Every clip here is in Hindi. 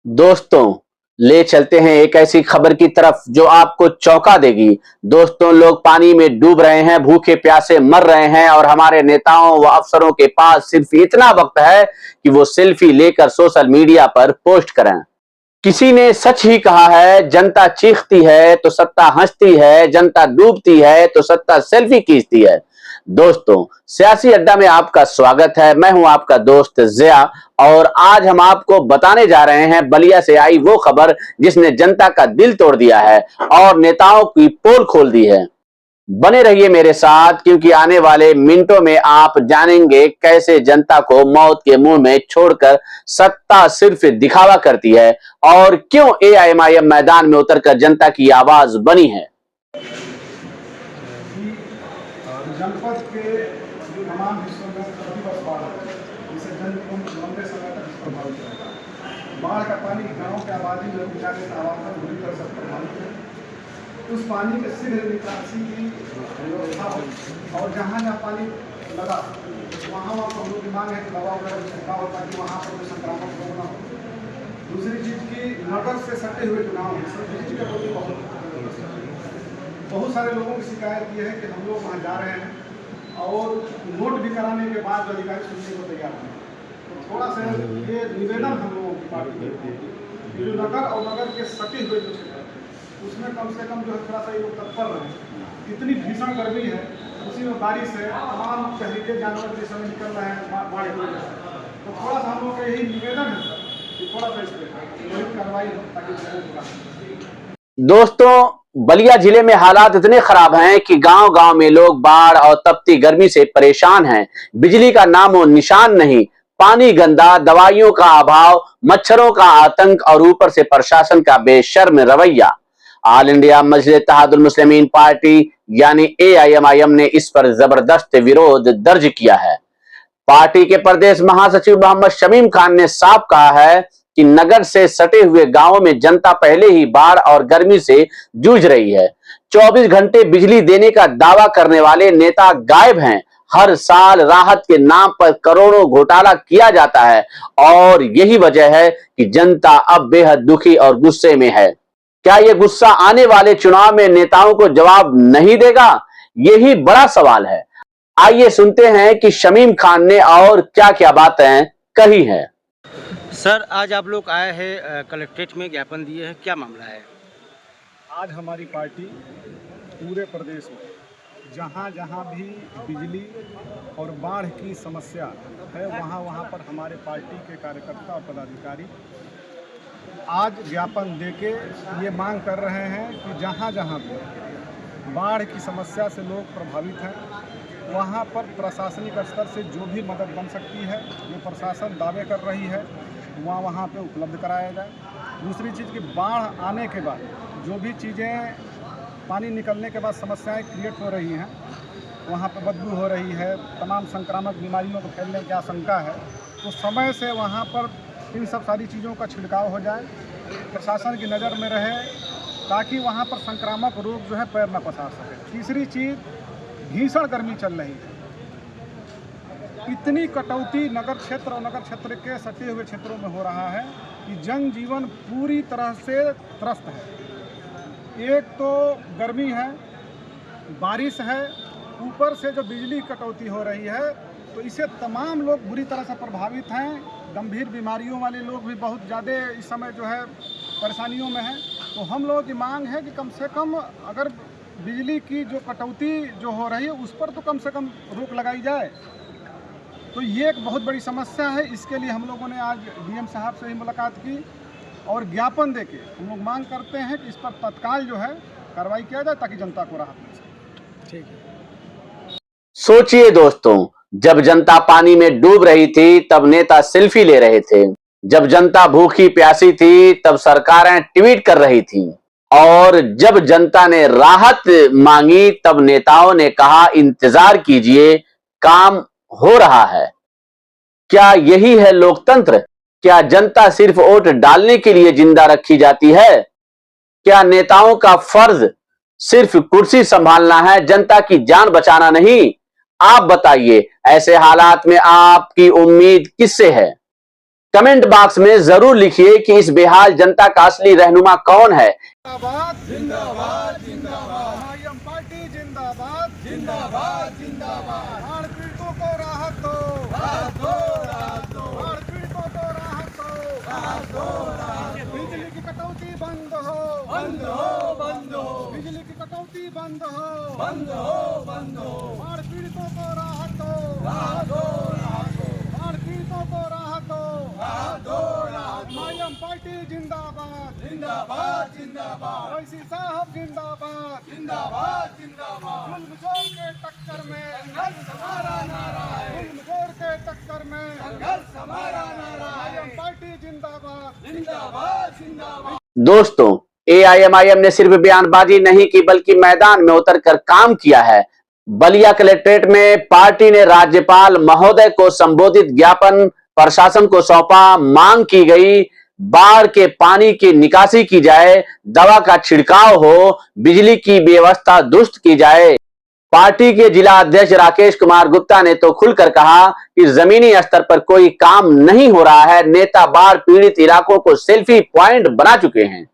दोस्तों, ले चलते हैं एक ऐसी खबर की तरफ जो आपको चौंका देगी। दोस्तों, लोग पानी में डूब रहे हैं, भूखे प्यासे मर रहे हैं और हमारे नेताओं व अफसरों के पास सिर्फ इतना वक्त है कि वो सेल्फी लेकर सोशल मीडिया पर पोस्ट करें। किसी ने सच ही कहा है, जनता चीखती है तो सत्ता हंसती है, जनता डूबती है तो सत्ता सेल्फी खींचती है। दोस्तों, सियासी अड्डा में आपका स्वागत है। मैं हूं आपका दोस्त जिया और आज हम आपको बताने जा रहे हैं बलिया से आई वो खबर जिसने जनता का दिल तोड़ दिया है और नेताओं की पोल खोल दी है। बने रहिए मेरे साथ क्योंकि आने वाले मिनटों में आप जानेंगे कैसे जनता को मौत के मुंह में छोड़कर सत्ता सिर्फ दिखावा करती है और क्यों एआईएमआईएम मैदान में उतरकर जनता की आवाज बनी है। जनपद के तमाम हिस्सों में प्रतिवर्ष बाढ़ आती है, जिससे जनजीवन लंबे समय तक प्रभावित रहता है। बाढ़ का पानी गांव की आबादी में जाने से आवासन बुरी तरह से प्रभावित है। उस पानी के शीघ्र निकासी की व्यवस्था हो और जहाँ जहाँ पानी लगा वहाँ हम लोग की मांग है कि दवा वगैरह छिड़काव होता कि वहाँ पर कोई संक्रामक रोग न हो। दूसरी चीज़ की नगर से सटे हुए चुनाव है, बिजली का प्रति बहुत सारे लोगों की शिकायत ये है कि हम लोग वहाँ जा रहे हैं और नोट भी कराने के बाद अधिकारी सुनने को तैयार नहीं। तो थोड़ा सा ये निवेदन हम लोगों की पार्टी की जो नगर और नगर के सटे हुए जो क्षेत्र उसमें कम से कम जो है थोड़ा सा ये लोग तत्पर रहे। इतनी भीषण गर्मी है, उसी में बारिश है, तमाम जहरीले जानवर जिस समय निकल रहे हैं बाढ़ की वजह से। तो थोड़ा सा हम लोग का यही निवेदन है सर कि थोड़ा सा इस पर कार्रवाई हो ताकि दोस्तों, बलिया जिले में हालात इतने खराब हैं कि गांव-गांव में लोग बाढ़ और तपती गर्मी से परेशान हैं। बिजली का नामो निशान नहीं, पानी गंदा, दवाइयों का अभाव, मच्छरों का आतंक और ऊपर से प्रशासन का बेशर्म रवैया। ऑल इंडिया मजलिस इत्तेहादुल मुस्लिमीन पार्टी यानी एआईएमआईएम ने इस पर जबरदस्त विरोध दर्ज किया है। पार्टी के प्रदेश महासचिव मोहम्मद शमीम खान ने साफ कहा है कि नगर से सटे हुए गांवों में जनता पहले ही बाढ़ और गर्मी से जूझ रही है। 24 घंटे बिजली देने का दावा करने वाले नेता गायब हैं। हर साल राहत के नाम पर करोड़ों घोटाला किया जाता है और यही वजह है कि जनता अब बेहद दुखी और गुस्से में है। क्या यह गुस्सा आने वाले चुनाव में नेताओं को जवाब नहीं देगा? यही बड़ा सवाल है। आइए सुनते हैं कि शमीम खान ने और क्या-क्या बातें कही हैं। सर, आज आप लोग आए हैं कलेक्ट्रेट में ज्ञापन दिए हैं, क्या मामला है? आज हमारी पार्टी पूरे प्रदेश में जहाँ जहाँ भी बिजली और बाढ़ की समस्या है वहाँ पर हमारे पार्टी के कार्यकर्ता और पदाधिकारी आज ज्ञापन देके ये मांग कर रहे हैं कि जहाँ जहाँ भी बाढ़ की समस्या से लोग प्रभावित हैं वहाँ पर प्रशासनिक स्तर से जो भी मदद बन सकती है जो प्रशासन दावे कर रही है वहाँ पे उपलब्ध कराया जाए। दूसरी चीज़ कि बाढ़ आने के बाद जो भी चीज़ें पानी निकलने के बाद समस्याएं क्रिएट हो रही हैं, वहाँ पर बदबू हो रही है, तमाम संक्रामक बीमारियों को फैलने की आशंका है, तो समय से वहाँ पर इन सब सारी चीज़ों का छिड़काव हो जाए, प्रशासन की नज़र में रहे ताकि वहाँ पर संक्रामक रोग जो है पैर न पसार सके। तीसरी चीज़, भीषण गर्मी चल रही है, इतनी कटौती नगर क्षेत्र और नगर क्षेत्र के सटे हुए क्षेत्रों में हो रहा है कि जनजीवन पूरी तरह से त्रस्त है। एक तो गर्मी है, बारिश है, ऊपर से जो बिजली कटौती हो रही है तो इससे तमाम लोग बुरी तरह से प्रभावित हैं। गंभीर बीमारियों वाले लोग भी बहुत ज़्यादा इस समय जो है परेशानियों में हैं। तो हम लोगों की मांग है कि कम से कम अगर बिजली की जो कटौती जो हो रही है उस पर तो कम से कम रोक लगाई जाए। तो ये एक बहुत बड़ी समस्या है। इसके लिए हम लोगों ने आज डीएम साहब से ही मुलाकात की और ज्ञापन देके हम लोग मांग करते हैं कि इस पर तत्काल जो है कार्रवाई किया जाए ताकि जनता को राहत मिल सके। ठीक है। सोचिए दोस्तों, जब जनता पानी में डूब रही थी तब नेता सेल्फी ले रहे थे, जब जनता भूखी प्यासी थी तब सरकारें ट्वीट कर रही थी और जब जनता ने राहत मांगी तब नेताओं ने कहा इंतजार कीजिए, काम हो रहा है। क्या यही है लोकतंत्र? क्या जनता सिर्फ वोट डालने के लिए जिंदा रखी जाती है? क्या नेताओं का फर्ज सिर्फ कुर्सी संभालना है, जनता की जान बचाना नहीं? आप बताइए, ऐसे हालात में आपकी उम्मीद किससे है? कमेंट बॉक्स में जरूर लिखिए कि इस बेहाल जनता का असली रहनुमा कौन है। जिंदाबाद जिंदाबाद जिंदाबाद एमआईएम पार्टी जिंदाबाद जिंदाबाद जिंदाबाद बाढ़ पीड़ितों को राहत दो राहत दो राहत दो बाढ़ पीड़ितों को राहत दो राहत दो राहत दो बिजली की कटौती बंद हो बंद हो बंद हो बिजली की कटौती बंद हो बंद हो बंद हो बाढ़ पीड़ितों को राहत दो राहत दो राहत दो बाढ़ पीड़ितों को राहत दो राहत दो राहत दो एमआईएम पार्टी जिंदाबाद जिंदाबाद जिंदाबाद वैसी साहब जिंदाबाद जिंदाबाद जिंदाबाद जुल्म जोर के टक्कर में संघर्ष हमारा नारा है जुल्म जोर के टक्कर में संघर्ष हमारा नारा है एमआईएम पार्टी जिंदाबाद जिंदाबाद जिंदाबाद। दोस्तों, एआईएमआईएम ने सिर्फ बयानबाजी नहीं की बल्कि मैदान में उतरकर काम किया है। बलिया कलेक्ट्रेट में पार्टी ने राज्यपाल महोदय को संबोधित ज्ञापन प्रशासन को सौंपा। मांग की गई बाढ़ के पानी की निकासी की जाए, दवा का छिड़काव हो, बिजली की व्यवस्था दुरुस्त की जाए। पार्टी के जिला अध्यक्ष राकेश कुमार गुप्ता ने तो खुलकर कहा कि जमीनी स्तर पर कोई काम नहीं हो रहा है। नेता बाढ़ पीड़ित इलाकों को सेल्फी पॉइंट बना चुके हैं।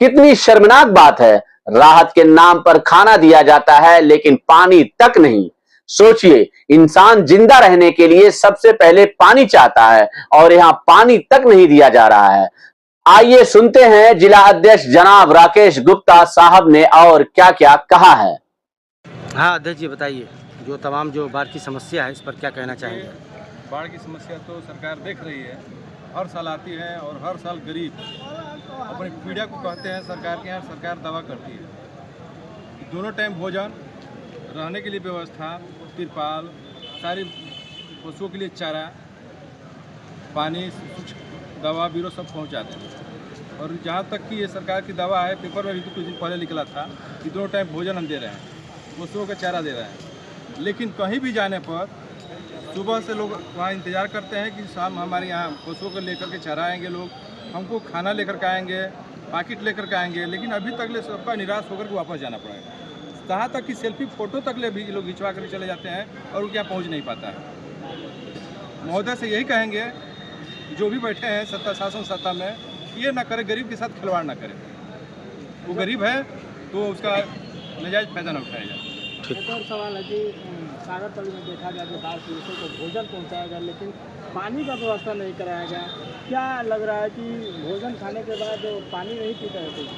कितनी शर्मनाक बात है। राहत के नाम पर खाना दिया जाता है लेकिन पानी तक नहीं। सोचिए, इंसान जिंदा रहने के लिए सबसे पहले पानी चाहता है और यहाँ पानी तक नहीं दिया जा रहा है। आइए सुनते हैं जिला अध्यक्ष जनाब राकेश गुप्ता साहब ने और क्या क्या कहा है। हाँ अध्यक्ष जी बताइए, जो तमाम जो बाढ़ की समस्या है इस पर क्या कहना चाहेंगे? बाढ़ की समस्या तो सरकार देख रही है, हर साल आती है और हर साल गरीब अपनी पीड़ा को कहते हैं सरकार के यहाँ, सरकार दवा करती है। दोनों टाइम भोजन, रहने के लिए व्यवस्था, तिरपाल, सारी पशुओं के लिए चारा, पानी, कुछ दवा बीरो सब पहुँचाते हैं। और जहाँ तक कि ये सरकार की दवा है, पेपर में भी तो कुछ दिन पहले निकला था कि दोनों टाइम भोजन हम दे रहे हैं, पशुओं का चारा दे रहे हैं। लेकिन कहीं भी जाने पर सुबह से लोग वहाँ इंतज़ार करते हैं कि शाम हमारे यहाँ पशुओं को लेकर के चराएँगे, लोग हमको खाना लेकर के आएँगे, पैकेट लेकर के आएँगे, लेकिन अभी तक ले सबका निराश होकर के वापस जाना पड़ेगा। कहाँ तक कि सेल्फी फ़ोटो तक ले भी लोग खिंचवा कर चले जाते हैं और उनके यहाँ पहुँच नहीं पाता है। महोदय से यही कहेंगे, जो भी बैठे हैं सत्ता शासन सत्ता में, ये ना करे, गरीब के साथ खिलवाड़ ना करे। वो गरीब है तो उसका नजायज़ फायदा न उठाया जाए। एक और सवाल है कि सागर तल में देखा गया कि बाढ़ पीड़ितों को भोजन पहुंचाया गया लेकिन पानी का व्यवस्था नहीं कराया गया। क्या लग रहा है कि भोजन खाने के बाद पानी नहीं पीता है कोई?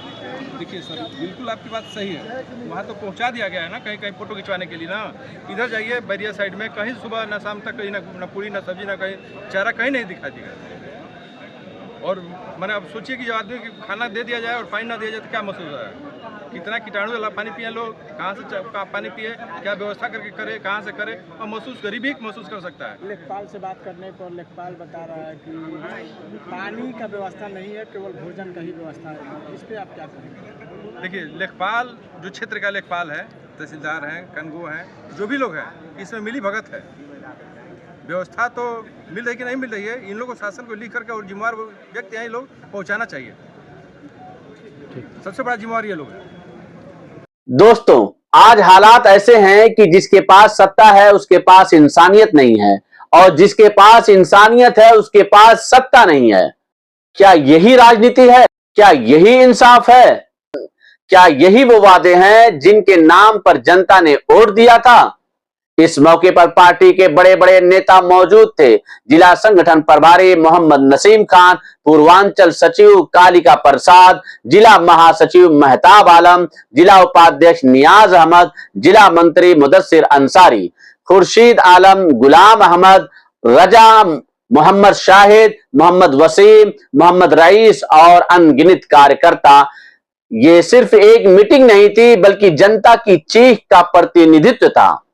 देखिए सर, बिल्कुल आपकी बात सही है। वहाँ तो पहुँचा दिया गया है ना, कहीं कहीं फ़ोटो खिंचवाने के लिए ना। इधर जाइए बैरिया साइड में, कहीं सुबह ना शाम तक कहीं ना पूरी ना सब्जी ना कहीं चारा कहीं नहीं दिखाई देगा। और मैंने अब सोचिए कि जब आदमी को खाना दे दिया जाए और पानी ना दिया जाए तो क्या महसूस होता है? कितना कीटाणु वाला पानी पिए लोग, कहाँ से पानी पिए, क्या व्यवस्था करके करे, कहाँ से करे, और महसूस गरीबी महसूस कर सकता है। लेखपाल से बात करने पर लेखपाल बता रहा है कि पानी का व्यवस्था नहीं है, केवल भोजन का ही व्यवस्था है। इस पर आप क्या कहेंगे? देखिए, लेखपाल जो क्षेत्र का लेखपाल है, तहसीलदार हैं, कनगो हैं, जो भी लोग हैं, इसमें मिली भगत है। व्यवस्था तो मिल रही कि नहीं मिल रही है, इन लोगों को शासन को लिख करके और जिम्मेवार व्यक्ति हैं, ये लोग पहुँचाना चाहिए। सबसे बड़ा जिम्मेवार ये लोग हैं। दोस्तों, आज हालात ऐसे हैं कि जिसके पास सत्ता है उसके पास इंसानियत नहीं है और जिसके पास इंसानियत है उसके पास सत्ता नहीं है। क्या यही राजनीति है? क्या यही इंसाफ है? क्या यही वो वादे हैं जिनके नाम पर जनता ने वोट दिया था? इस मौके पर पार्टी के बड़े बड़े नेता मौजूद थे। जिला संगठन प्रभारी मोहम्मद नसीम खान, पूर्वांचल सचिव कालिका प्रसाद, जिला महासचिव मेहताब आलम, जिला उपाध्यक्ष नियाज अहमद, जिला मंत्री मुदस्सिर अंसारी, खुर्शीद आलम, गुलाम अहमद, रजा, मोहम्मद शाहिद, मोहम्मद वसीम, मोहम्मद रईस और अनगिनत कार्यकर्ता। ये सिर्फ एक मीटिंग नहीं थी बल्कि जनता की चीख का प्रतिनिधित्व था।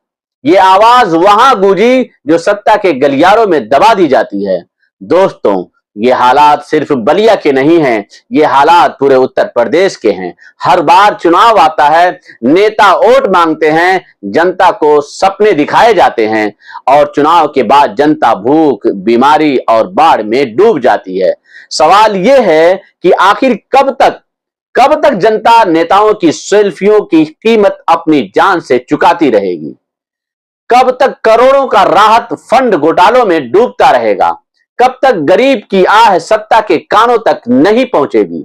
ये आवाज वहां गूंजी जो सत्ता के गलियारों में दबा दी जाती है। दोस्तों, ये हालात सिर्फ बलिया के नहीं हैं, ये हालात पूरे उत्तर प्रदेश के हैं। हर बार चुनाव आता है, नेता वोट मांगते हैं, जनता को सपने दिखाए जाते हैं और चुनाव के बाद जनता भूख, बीमारी और बाढ़ में डूब जाती है। सवाल यह है कि आखिर कब तक जनता नेताओं की सेल्फियों की कीमत अपनी जान से चुकाती रहेगी? कब तक करोड़ों का राहत फंड घोटालों में डूबता रहेगा? कब तक गरीब की आह सत्ता के कानों तक नहीं पहुंचेगी?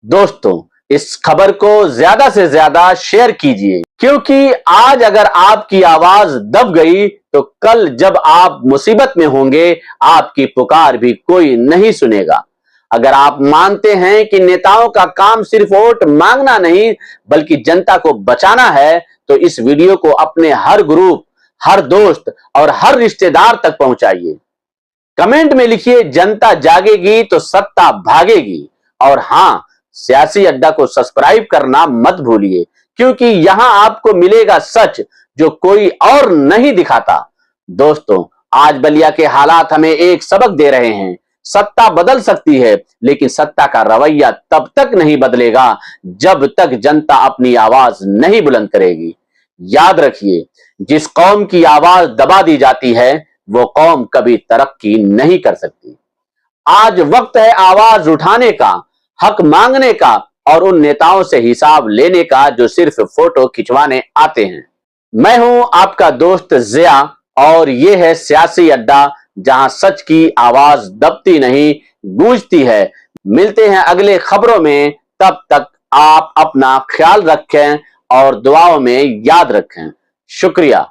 दोस्तों, इस खबर को ज्यादा से ज्यादा शेयर कीजिए, क्योंकि आज अगर आपकी आवाज दब गई तो कल जब आप मुसीबत में होंगे, आपकी पुकार भी कोई नहीं सुनेगा। अगर आप मानते हैं कि नेताओं का काम सिर्फ वोट मांगना नहीं बल्कि जनता को बचाना है, तो इस वीडियो को अपने हर ग्रुप, हर दोस्त और हर रिश्तेदार तक पहुंचाइए। कमेंट में लिखिए, जनता जागेगी तो सत्ता भागेगी। और हां, सियासी अड्डा को सब्सक्राइब करना मत भूलिए, क्योंकि यहां आपको मिलेगा सच जो कोई और नहीं दिखाता। दोस्तों, आज बलिया के हालात हमें एक सबक दे रहे हैं। सत्ता बदल सकती है, लेकिन सत्ता का रवैया तब तक नहीं बदलेगा जब तक जनता अपनी आवाज नहीं बुलंद करेगी। याद रखिए, जिस कौम की आवाज दबा दी जाती है वो कौम कभी तरक्की नहीं कर सकती। आज वक्त है आवाज उठाने का, हक मांगने का और उन नेताओं से हिसाब लेने का जो सिर्फ फोटो खिंचवाने आते हैं। मैं हूं आपका दोस्त जिया और ये है सियासी अड्डा, जहां सच की आवाज दबती नहीं, गूंजती है। मिलते हैं अगले खबरों में, तब तक आप अपना ख्याल रखें और दुआओं में याद रखें। शुक्रिया।